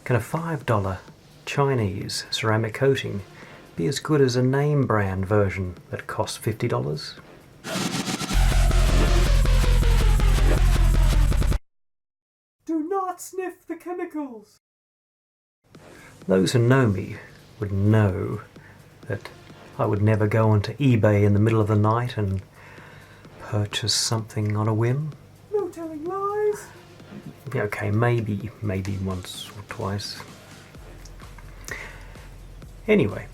Can a $5 Chinese ceramic coating be as good as a name brand version that costs $50? Do not sniff the chemicals! Those who know me would know that I would never go onto eBay in the middle of the night and purchase something on a whim. No telling lies! Yeah, okay, maybe once or twice. Anyway,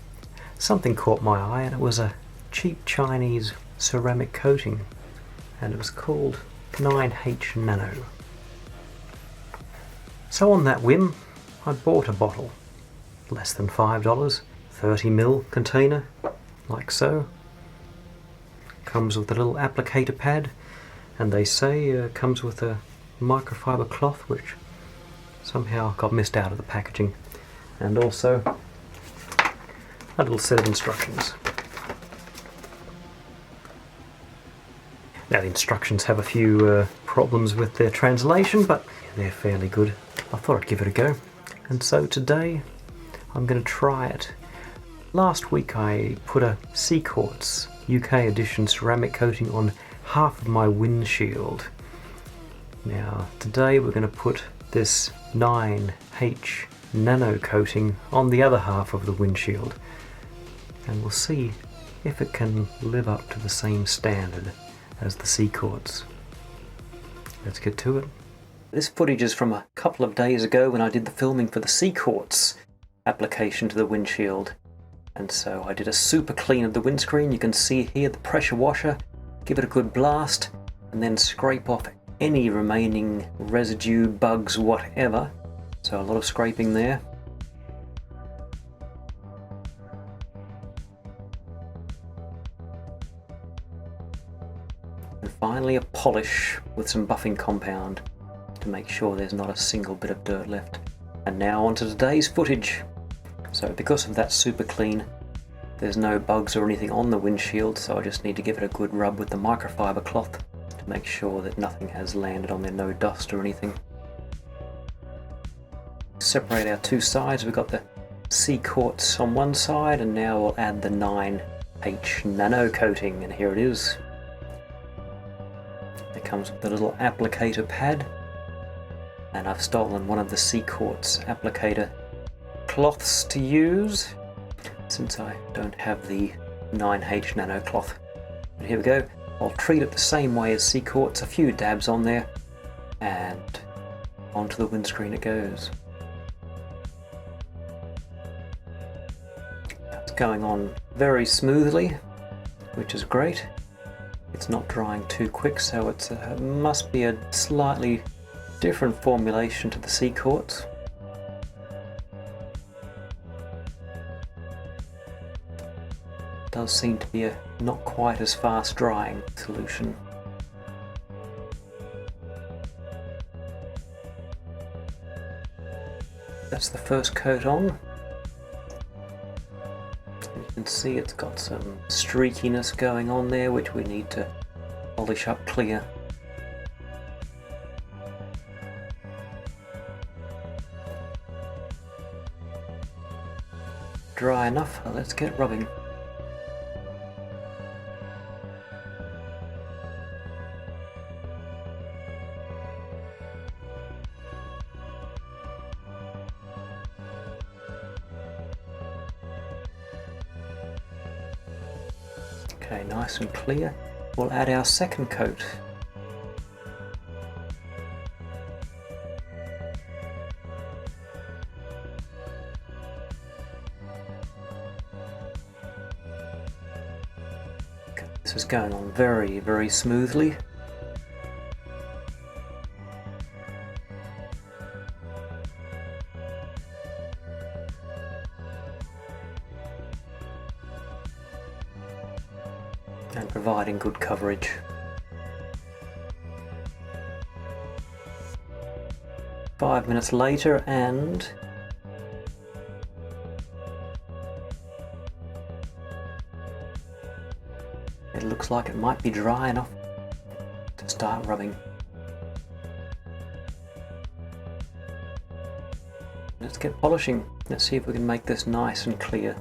something caught my eye, and it was a cheap Chinese ceramic coating, and it was called 9H Nano. So on that whim, I bought a bottle. Less than $5, 30ml container, like so. Comes with a little applicator pad, and they say comes with a microfiber cloth, which somehow got missed out of the packaging, and also a little set of instructions. Now the instructions have a few problems with their translation, but they're fairly good. I thought I'd give it a go, and so today I'm going to try it. Last week I put a Seaquartz UK edition ceramic coating on half of my windshield. Now today we're going to put this 9H Nano coating on the other half of the windshield, and we'll see if it can live up to the same standard as the Seaquartz. Let's get to it. This footage is from a couple of days ago when I did the filming for the Seaquartz application to the windshield. And so I did a super clean of the windscreen. You can see here the pressure washer, give it a good blast, and then scrape off any remaining residue, bugs, whatever. So a lot of scraping there. And finally a polish with some buffing compound to make sure there's not a single bit of dirt left. And now onto today's footage. So because of that super clean, there's no bugs or anything on the windshield, so I just need to give it a good rub with the microfiber cloth to make sure that nothing has landed on there, no dust or anything. Separate our two sides. We've got the Seaquartz on one side, and now we'll add the 9H Nano coating, and here it is. It comes with a little applicator pad, and I've stolen one of the Seaquartz applicator cloths to use, since I don't have the 9H Nano cloth. But here we go. I'll treat it the same way as Seaquartz, a few dabs on there, and onto the windscreen it goes. It's going on very smoothly, which is great. It's not drying too quick, so it must be a slightly different formulation to the Seaquartz. Does seem to be a not quite as fast drying solution. That's the first coat on. You can see it's got some streakiness going on there, which we need to polish up clear. Dry enough, let's get rubbing. Okay, nice and clear. We'll add our second coat. Okay, this is going on very, very smoothly. And providing good coverage. Five minutes later, and it looks like it might be dry enough to start rubbing. Let's get polishing. Let's see if we can make this nice and clear.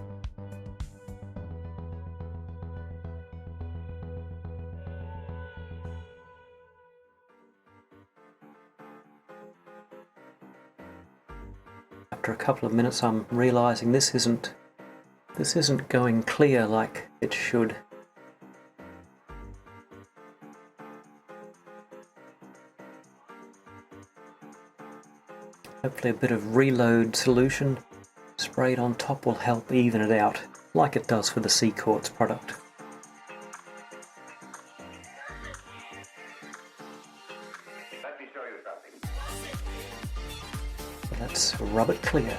After a couple of minutes I'm realizing this isn't going clear like it should. Hopefully a bit of reload solution sprayed on top will help even it out, like it does for the Seaquartz product. Let me show you something. Let's rub it clear.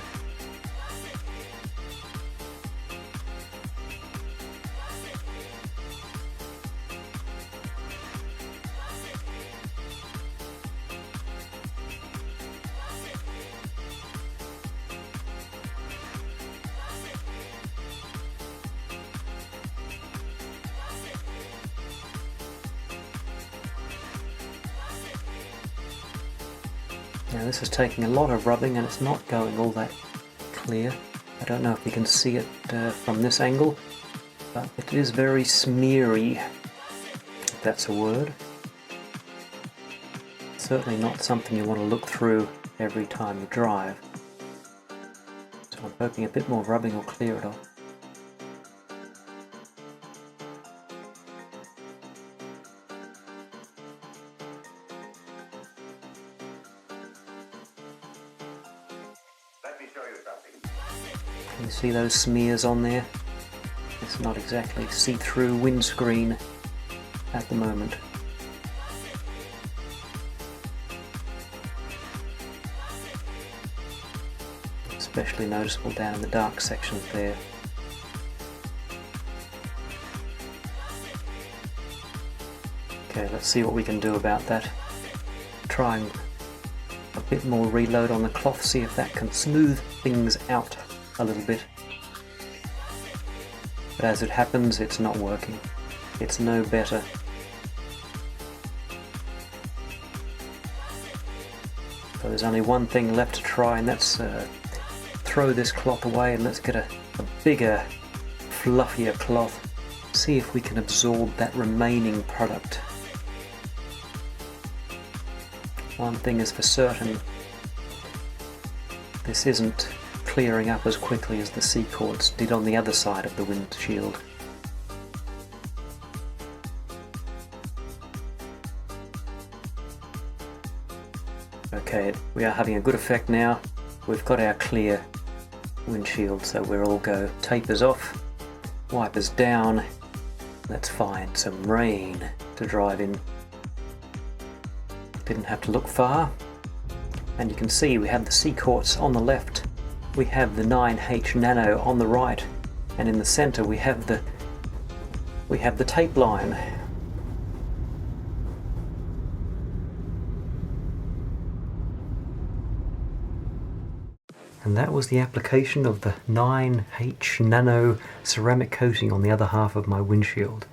Now this is taking a lot of rubbing and it's not going all that clear. I don't know if you can see it from this angle, but it is very smeary, if that's a word. Certainly not something you want to look through every time you drive. So I'm hoping a bit more rubbing will clear it off. Can you see those smears on there? It's not exactly see-through windscreen at the moment. Especially noticeable down in the dark sections there. Okay, let's see what we can do about that. Trying a bit more reload on the cloth, see if that can smooth things out a little bit. But as it happens, it's not working. It's no better. So there's only one thing left to try, and that's throw this cloth away and let's get a bigger, fluffier cloth. See if we can absorb that remaining product. One thing is for certain, this isn't clearing up as quickly as the Seaquartz did on the other side of the windshield. Okay, we are having a good effect now. We've got our clear windshield, so we're all go. Tapers off, wipers down. Let's find some rain to drive in. Didn't have to look far. And you can see we have the Seaquartz on the left. We have the 9H Nano on the right, and in the center we have the tape line. And that was the application of the 9H Nano ceramic coating on the other half of my windshield.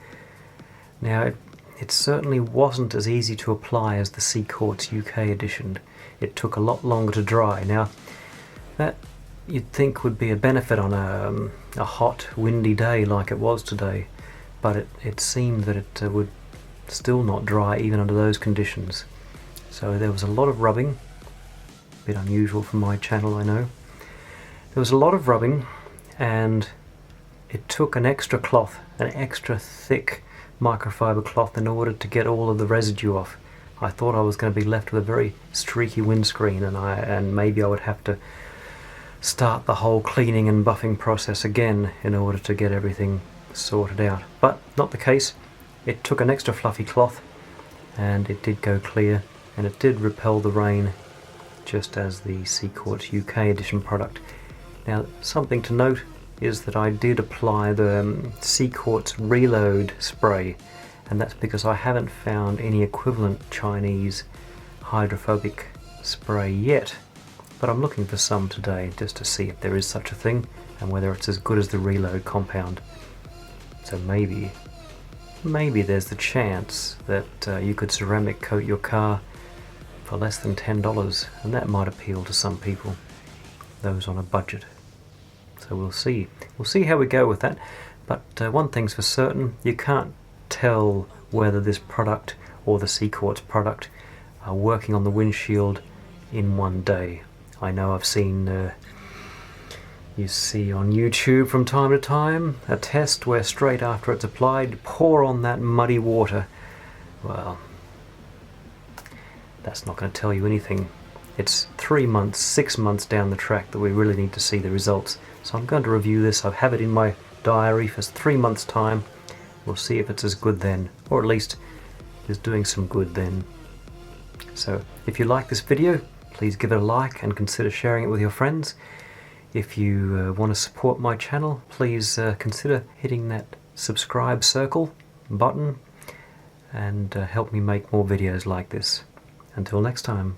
Now it certainly wasn't as easy to apply as the Seaquartz UK edition. It took a lot longer to dry. Now that you'd think would be a benefit on a hot, windy day like it was today, but it seemed that it would still not dry even under those conditions. So there was a lot of rubbing, a bit unusual for my channel, I know. There was a lot of rubbing, and it took an extra cloth, an extra thick microfiber cloth, in order to get all of the residue off. I thought I was going to be left with a very streaky windscreen, and maybe I would have to start the whole cleaning and buffing process again in order to get everything sorted out. But not the case. It took an extra fluffy cloth and it did go clear, and it did repel the rain just as the Seaquartz UK edition product. Now something to note is that I did apply the Seaquartz Reload spray, and that's because I haven't found any equivalent Chinese hydrophobic spray yet. But I'm looking for some today just to see if there is such a thing and whether it's as good as the Reload compound. So maybe there's the chance that you could ceramic coat your car for less than $10, and that might appeal to some people. those on a budget. So we'll see how we go with that. But one thing's for certain, you can't tell whether this product or the Seaquartz product are working on the windshield in one day. I know I've seen you see on YouTube from time to time a test where straight after it's applied, pour on that muddy water. Well, that's not going to tell you anything. It's 3 months, 6 months down the track that we really need to see the results. So I'm going to review this. I have it in my diary for 3 months' time. We'll see if it's as good then, or at least is doing some good then. So if you like this video, please give it a like and consider sharing it with your friends. If you want to support my channel, please consider hitting that subscribe circle button and help me make more videos like this. Until next time.